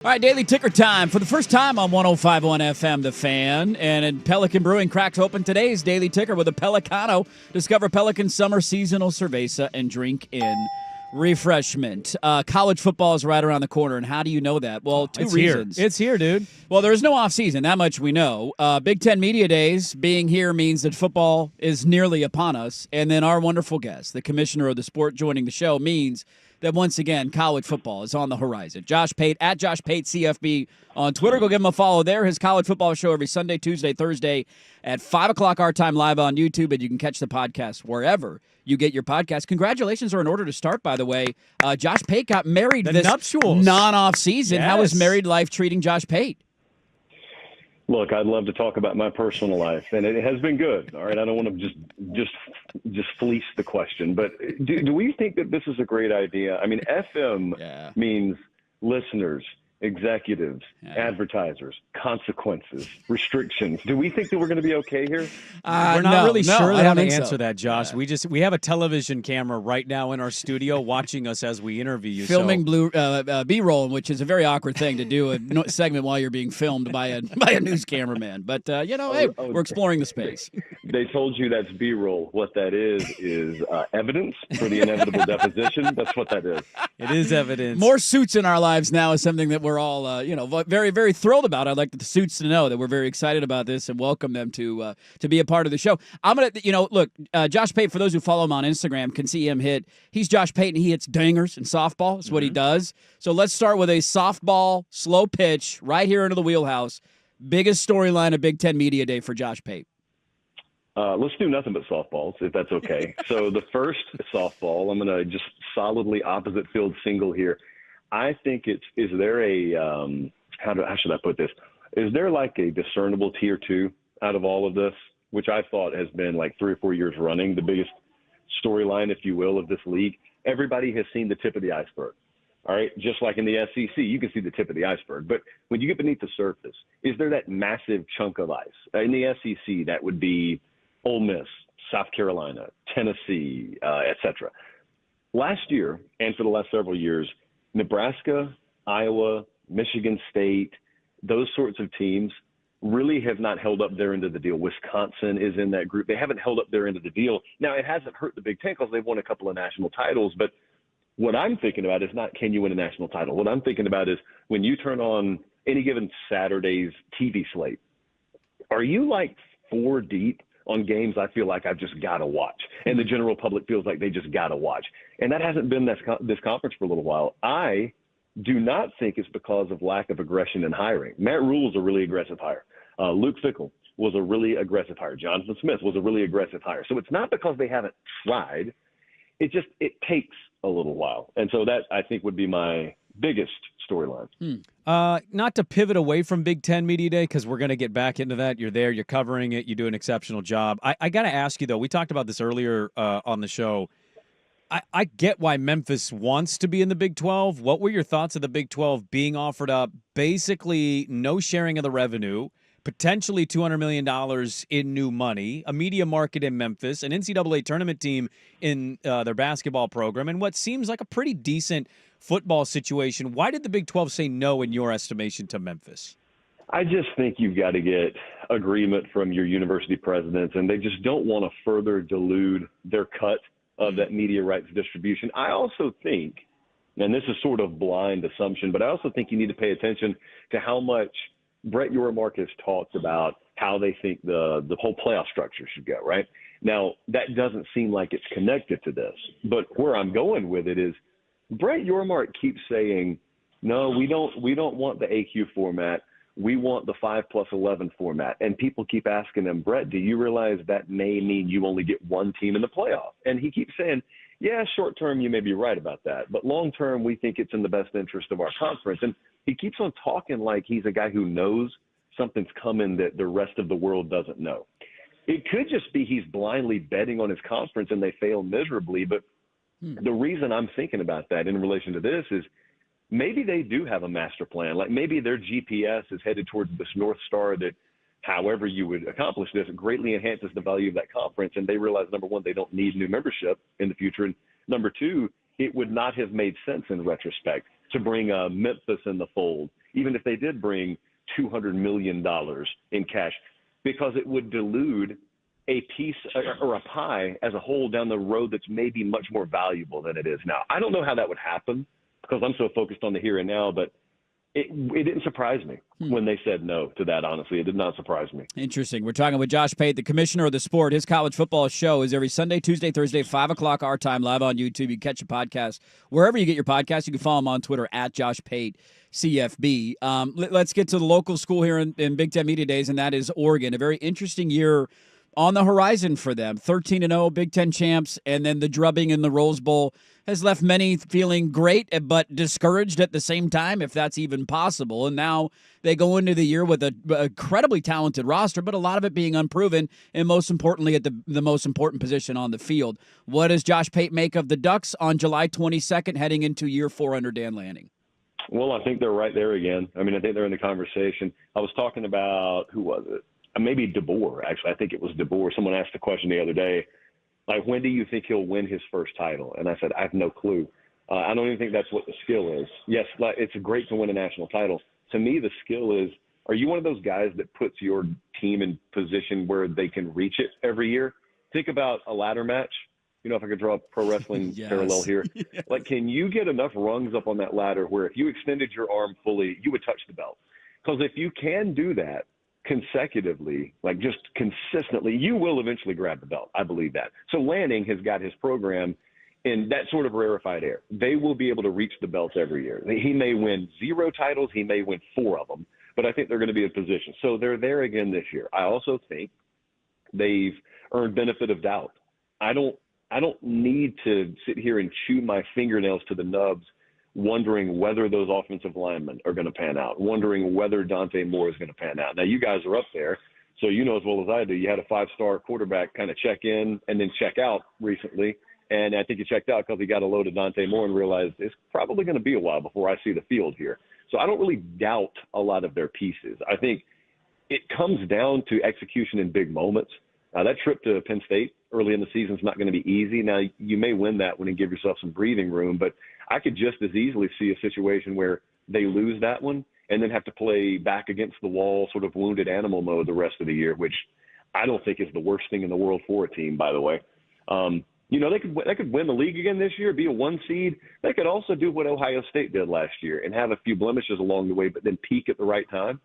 All right, Daily Ticker time. For the first time on 105.1 FM, The Fan, and Pelican Brewing cracked open today's Daily Ticker with a Pelicano. Discover Pelican Summer Seasonal Cerveza and drink in refreshment. College football is right around the corner, and how do you know that? Well, two reasons. It's here, dude. Well, there is no offseason, that much we know. Big Ten Media Days being here means that football is nearly upon us, and then our wonderful guest, the commissioner of the sport, joining the show means that once again, college football is on the horizon. Josh Pate, at Josh Pate CFB on Twitter. Go give him a follow there. His college football show every Sunday, Tuesday, Thursday at 5 o'clock our time live on YouTube, and you can catch the podcast wherever you get your podcast. Congratulations are in order to start, by the way. Josh Pate got married this nuptials. non-off season. Yes. How is married life treating Josh Pate? Look, I'd love to talk about my personal life, and it has been good. All right, I don't want to just fleece the question, but do we think that this is a great idea? I mean, FM means listeners, executives, advertisers, consequences, restrictions. Do we think that we're going to be okay here? We're not really sure how to answer so. that, Josh. Yeah. We have a television camera right now in our studio watching us as we interview you. Filming B-roll, which is a very awkward thing to do, a segment while you're being filmed by a news cameraman. But, we're exploring the space. They told you that's B-roll. What that is evidence for the inevitable deposition. That's what that is. It is evidence. More suits in our lives now is something that we're all, very, very thrilled about. I'd like the suits to know that we're very excited about this and welcome them to be a part of the show. I'm going to, look, Josh Pate, for those who follow him on Instagram, can see him he's Josh Pate, and he hits dingers in softball. That's what he does. So let's start with a softball, slow pitch, right here into the wheelhouse. Biggest storyline of Big Ten Media Day for Josh Pate. Let's do nothing but softballs, if that's okay. So the first softball, I'm going to just solidly opposite field single here. I think is there a, how should I put this? Is there like a discernible tier 2 out of all of this, which I thought has been like 3 or 4 years running, the biggest storyline, if you will, of this league? Everybody has seen the tip of the iceberg. All right, just like in the SEC, you can see the tip of the iceberg. But when you get beneath the surface, is there that massive chunk of ice? In the SEC, that would be Ole Miss, South Carolina, Tennessee, et cetera. Last year, and for the last several years, Nebraska, Iowa, Michigan State, those sorts of teams really have not held up their end of the deal. Wisconsin is in that group. They haven't held up their end of the deal. Now, it hasn't hurt the Big Ten because they've won a couple of national titles, but what I'm thinking about is not can you win a national title. What I'm thinking about is when you turn on any given Saturday's TV slate, are you like 4 deep on games I feel like I've just got to watch, and the general public feels like they just got to watch? And that hasn't been this conference for a little while. I do not think it's because of lack of aggression in hiring. Matt Rule is a really aggressive hire. Luke Fickell was a really aggressive hire. Jonathan Smith was a really aggressive hire. So it's not because they haven't tried. It takes a little while. And so that, I think, would be my biggest storyline. Not to pivot away from Big Ten Media Day, because we're going to get back into that. You're there. You're covering it. You do an exceptional job. I got to ask you, though, we talked about this earlier on the show. I get why Memphis wants to be in the Big 12. What were your thoughts of the Big 12 being offered up basically no sharing of the revenue, potentially $200 million in new money, a media market in Memphis, an NCAA tournament team in their basketball program, and what seems like a pretty decent football situation? Why did the Big 12 say no, in your estimation, to Memphis? I just think you've got to get agreement from your university presidents, and they just don't want to further dilute their cut of that media rights distribution. I also think, and this is sort of blind assumption, but I also think you need to pay attention to how much Brett Yormark has talked about how they think the whole playoff structure should go, right? Now, that doesn't seem like it's connected to this, but where I'm going with it is Brett Yormark keeps saying, no, we don't want the AQ format. We want the 5+11 format. And people keep asking him, Brett, do you realize that may mean you only get one team in the playoff? And he keeps saying, yeah, short term, you may be right about that. But long term, we think it's in the best interest of our conference. And he keeps on talking like he's a guy who knows something's coming that the rest of the world doesn't know. It could just be he's blindly betting on his conference and they fail miserably. But the reason I'm thinking about that in relation to this is maybe they do have a master plan. Like maybe their GPS is headed towards this North Star that, however you would accomplish this, greatly enhances the value of that conference. And they realize, number one, they don't need new membership in the future. And number two, it would not have made sense in retrospect to bring Memphis in the fold even if they did bring $200 million in cash, because it would dilute a piece or a pie as a whole down the road that's maybe much more valuable than it is now. I don't know how that would happen because I'm so focused on the here and now, but it didn't surprise me when they said no to that, honestly. It did not surprise me. Interesting. We're talking with Josh Pate, the commissioner of the sport. His college football show is every Sunday, Tuesday, Thursday, 5 o'clock our time, live on YouTube. You can catch a podcast wherever you get your podcast. You can follow him on Twitter at Josh Pate, CFB. Let's get to the local school here in Big Ten Media Days, and that is Oregon. A very interesting year on the horizon for them. 13-0 Big Ten champs, and then the drubbing in the Rose Bowl has left many feeling great but discouraged at the same time, if that's even possible. And now they go into the year with an incredibly talented roster, but a lot of it being unproven, and most importantly at the most important position on the field. What does Josh Pate make of the Ducks on July 22nd heading into year 4 under Dan Lanning? Well, I think they're right there again. I mean, I think they're in the conversation. I was talking about, who was it? Maybe DeBoer, actually. I think it was DeBoer. Someone asked the question the other day, like, when do you think he'll win his first title? And I said, I have no clue. I don't even think that's what the skill is. Yes, it's great to win a national title. To me, the skill is, are you one of those guys that puts your team in position where they can reach it every year? Think about a ladder match. You know, if I could draw a pro wrestling parallel here. Yes. Like, can you get enough rungs up on that ladder where if you extended your arm fully, you would touch the belt? Because if you can do that consecutively, like just consistently, you will eventually grab the belt. I believe that. So Lanning has got his program in that sort of rarefied air. They will be able to reach the belts every year. He may win 0 titles. He may win 4 of them, but I think they're going to be in position. So they're there again this year. I also think they've earned benefit of doubt. I don't need to sit here and chew my fingernails to the nubs wondering whether those offensive linemen are going to pan out, wondering whether Dante Moore is going to pan out. Now, you guys are up there, so you know as well as I do, you had a 5-star quarterback kind of check in and then check out recently, and I think he checked out because he got a load of Dante Moore and realized it's probably going to be a while before I see the field here. So I don't really doubt a lot of their pieces. I think it comes down to execution in big moments. That trip to Penn State early in the season is not going to be easy. Now, you may win that one and give yourself some breathing room, but I could just as easily see a situation where they lose that one and then have to play back against the wall, sort of wounded animal mode the rest of the year, which I don't think is the worst thing in the world for a team, by the way. They could win the league again this year, be a 1 seed. They could also do what Ohio State did last year and have a few blemishes along the way, but then peak at the right time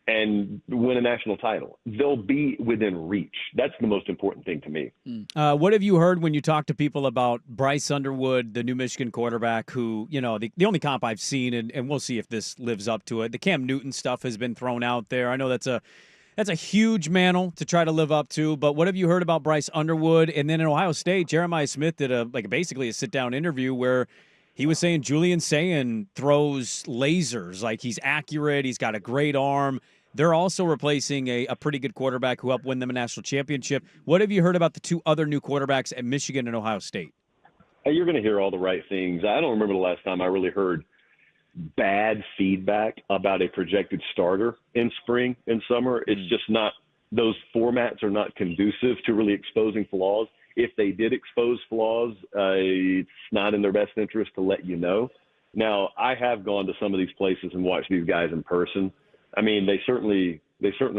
and win a national title. They'll be within reach. That's the most important thing to me. What have you heard when you talk to people about Bryce Underwood, the new Michigan quarterback, who, you know, the only comp I've seen, and we'll see if this lives up to it, the Cam Newton stuff has been thrown out there. I know that's a huge mantle to try to live up to, but what have you heard about Bryce Underwood? And then in Ohio State, Jeremiah Smith did basically a sit-down interview where he was saying Julian Sayin throws lasers, like he's accurate, he's got a great arm. They're also replacing a pretty good quarterback who helped win them a national championship. What have you heard about the 2 other new quarterbacks at Michigan and Ohio State? You're going to hear all the right things. I don't remember the last time I really heard bad feedback about a projected starter in spring and summer. It's just not – those formats are not conducive to really exposing flaws. If they did expose flaws, it's not in their best interest to let you know. Now, I have gone to some of these places and watched these guys in person. I mean, they certainly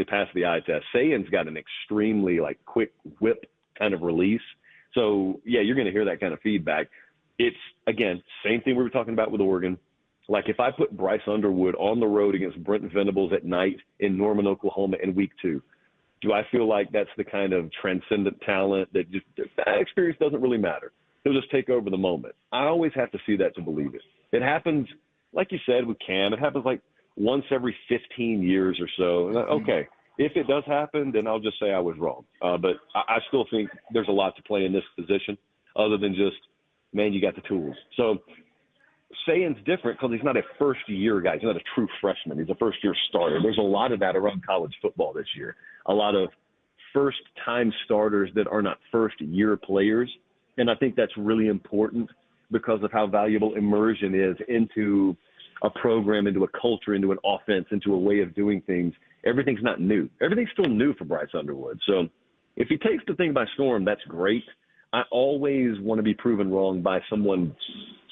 passed the eye test. Sayin's got an extremely quick whip kind of release. So yeah, you're going to hear that kind of feedback. It's again, same thing we were talking about with Oregon. Like if I put Bryce Underwood on the road against Brent Venables at night in Norman, Oklahoma in week 2, do I feel like that's the kind of transcendent talent that just that experience doesn't really matter? He'll just take over the moment. I always have to see that to believe it. It happens, like you said, with Cam. It happens like once every 15 years or so. Okay, if it does happen, then I'll just say I was wrong. But I still think there's a lot to play in this position other than just, man, you got the tools. So Sayin's different because he's not a first-year guy. He's not a true freshman. He's a first-year starter. There's a lot of that around college football this year. A lot of first-time starters that are not first-year players. And I think that's really important because of how valuable immersion is into a program, into a culture, into an offense, into a way of doing things. Everything's not new. Everything's still new for Bryce Underwood. So if he takes the thing by storm, that's great. I always want to be proven wrong by someone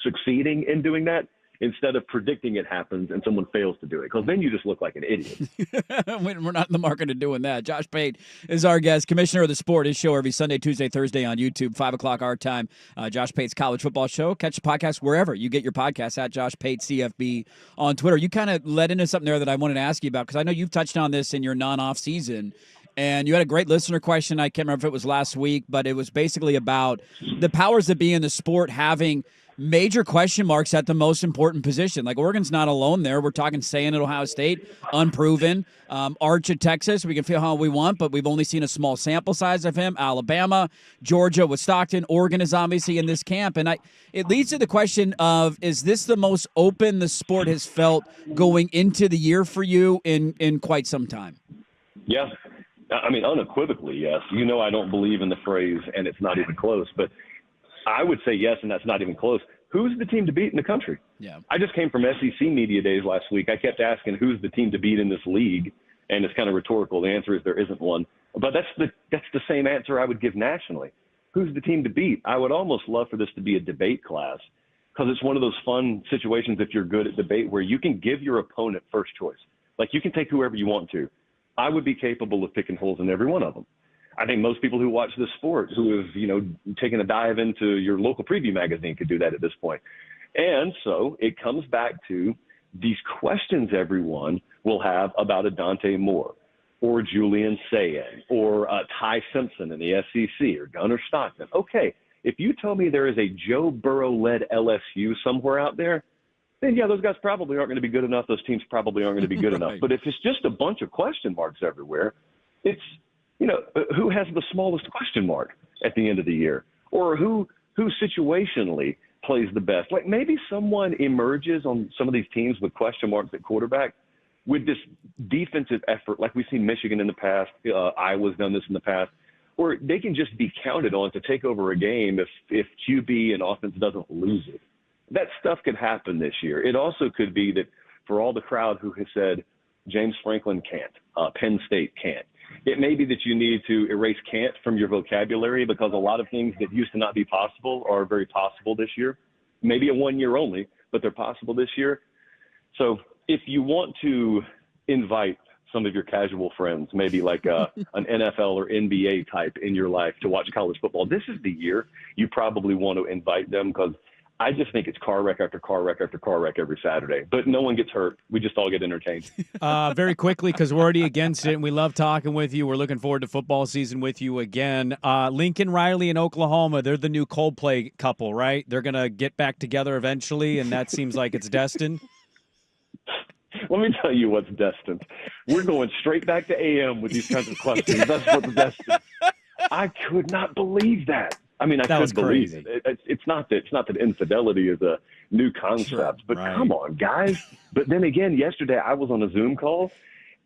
succeeding in doing that instead of predicting it happens and someone fails to do it, because then you just look like an idiot. We're not in the market of doing that. Josh Pate is our guest, commissioner of the sport. His show every Sunday, Tuesday, Thursday on YouTube, 5 o'clock our time. Josh Pate's College Football Show. Catch the podcast wherever you get your podcasts, at Josh Pate CFB on Twitter. You kind of led into something there that I wanted to ask you about, because I know you've touched on this in your non-off season. And you had a great listener question. I can't remember if it was last week, but it was basically about the powers that be in the sport having major question marks at the most important position. Like, Oregon's not alone there. We're talking Sayin at Ohio State, unproven. Arch at Texas, we can feel how we want, but we've only seen a small sample size of him. Alabama, Georgia with Stockton, Oregon is obviously in this camp. And it leads to the question of, is this the most open the sport has felt going into the year for you in quite some time? Yeah. I mean, unequivocally, yes. You know, I don't believe in the phrase, and it's not even close, but I would say yes, and that's not even close. Who's the team to beat in the country? Yeah. I just came from SEC Media Days last week. I kept asking who's the team to beat in this league, and it's kind of rhetorical. The answer is there isn't one. But that's the same answer I would give nationally. Who's the team to beat? I would almost love for this to be a debate class, because it's one of those fun situations, if you're good at debate, where you can give your opponent first choice. Like, you can take whoever you want to. I would be capable of picking holes in every one of them. I think most people who watch this sport, who have, taken a dive into your local preview magazine, could do that at this point. And so it comes back to these questions everyone will have about a Dante Moore or Julian Sayin or Ty Simpson in the SEC or Gunnar Stockton. Okay, if you tell me there is a Joe Burrow-led LSU somewhere out there, then yeah, those guys probably aren't going to be good enough. Those teams probably aren't going to be good enough. But if it's just a bunch of question marks everywhere, it's, who has the smallest question mark at the end of the year, or who situationally plays the best? Like, maybe someone emerges on some of these teams with question marks at quarterback with this defensive effort, like we've seen Michigan in the past, Iowa's done this in the past, where they can just be counted on to take over a game if QB and offense doesn't lose it. That stuff could happen this year. It also could be that for all the crowd who has said James Franklin can't, Penn State can't, it may be that you need to erase can't from your vocabulary, because a lot of things that used to not be possible are very possible this year. Maybe a 1 year only, but they're possible this year. So if you want to invite some of your casual friends, maybe like an NFL or NBA type in your life, to watch college football, this is the year you probably want to invite them, because I just think it's car wreck after car wreck after car wreck every Saturday. But no one gets hurt. We just all get entertained. Very quickly, because we're already against it, and we love talking with you. We're looking forward to football season with you again. Lincoln Riley in Oklahoma, they're the new Coldplay couple, right? They're going to get back together eventually, and that seems like it's destined. Let me tell you what's destined. We're going straight back to AM with these kinds of questions. That's what's destined. I could not believe that. I mean, I could believe it. It's not that infidelity is a new concept, but come on, guys. But then again, yesterday I was on a Zoom call,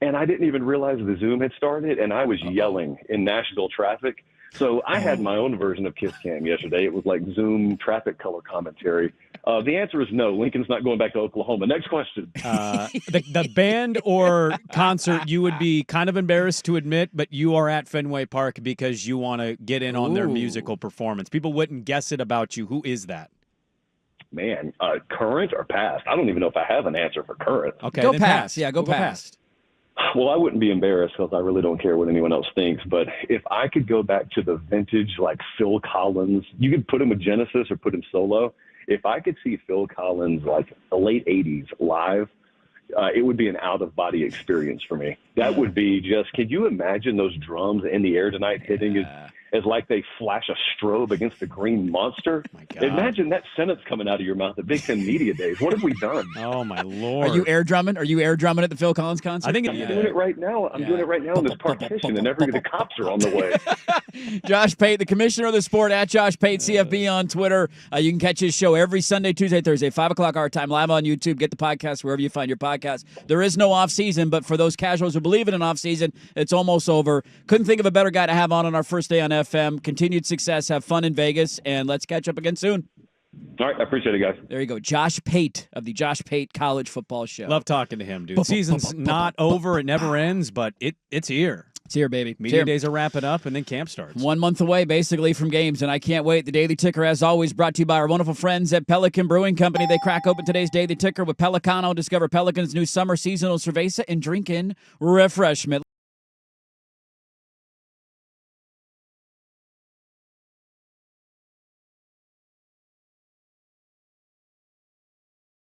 and I didn't even realize the Zoom had started, and I was yelling in Nashville traffic. So I had my own version of Kiss Cam yesterday. It was like Zoom traffic color commentary. The answer is no. Lincoln's not going back to Oklahoma. Next question. The band or concert you would be kind of embarrassed to admit, but you are at Fenway Park because you want to get in on their musical performance. People wouldn't guess it about you. Who is that? Man, current or past? I don't even know if I have an answer for current. Okay, go past. Yeah, go past. Well, I wouldn't be embarrassed because I really don't care what anyone else thinks. But if I could go back to the vintage, like Phil Collins, you could put him with Genesis or put him solo. If I could see Phil Collins like the late 80s live, it would be an out-of-body experience for me. That would be just, could you imagine those drums in the air tonight hitting as like they flash a strobe against the green monster? My God. Imagine that sentence coming out of your mouth at Big Ten Media Days. What have we done? Oh, my Lord. Are you air drumming? Are you air drumming at the Phil Collins concert? I think I'm doing it right now. I'm doing it right now in this partition, and the cops are on the way. Josh Pate, the commissioner of the sport, at Josh Pate CFB on Twitter. You can catch his show every Sunday, Tuesday, Thursday, 5 o'clock our time, live on YouTube. Get the podcast wherever you find your podcast. There is no off season, but for those casuals who believe in an off season, it's almost over. Couldn't think of a better guy to have on our first day on FM. Continued success. Have fun in Vegas, and let's catch up again soon. All right, I appreciate it, guys. There you go. Josh Pate of the Josh Pate College Football Show. Love talking to him, dude. Season's not over. It never ends, but it's here. It's here, baby. It's Media here. days are wrapping up, and then camp starts. 1 month away, basically, from games, and I can't wait. The Daily Ticker, as always, brought to you by our wonderful friends at Pelican Brewing Company. They crack open today's Daily Ticker with Pelicano. Discover Pelican's new summer seasonal cerveza and drink in refreshment.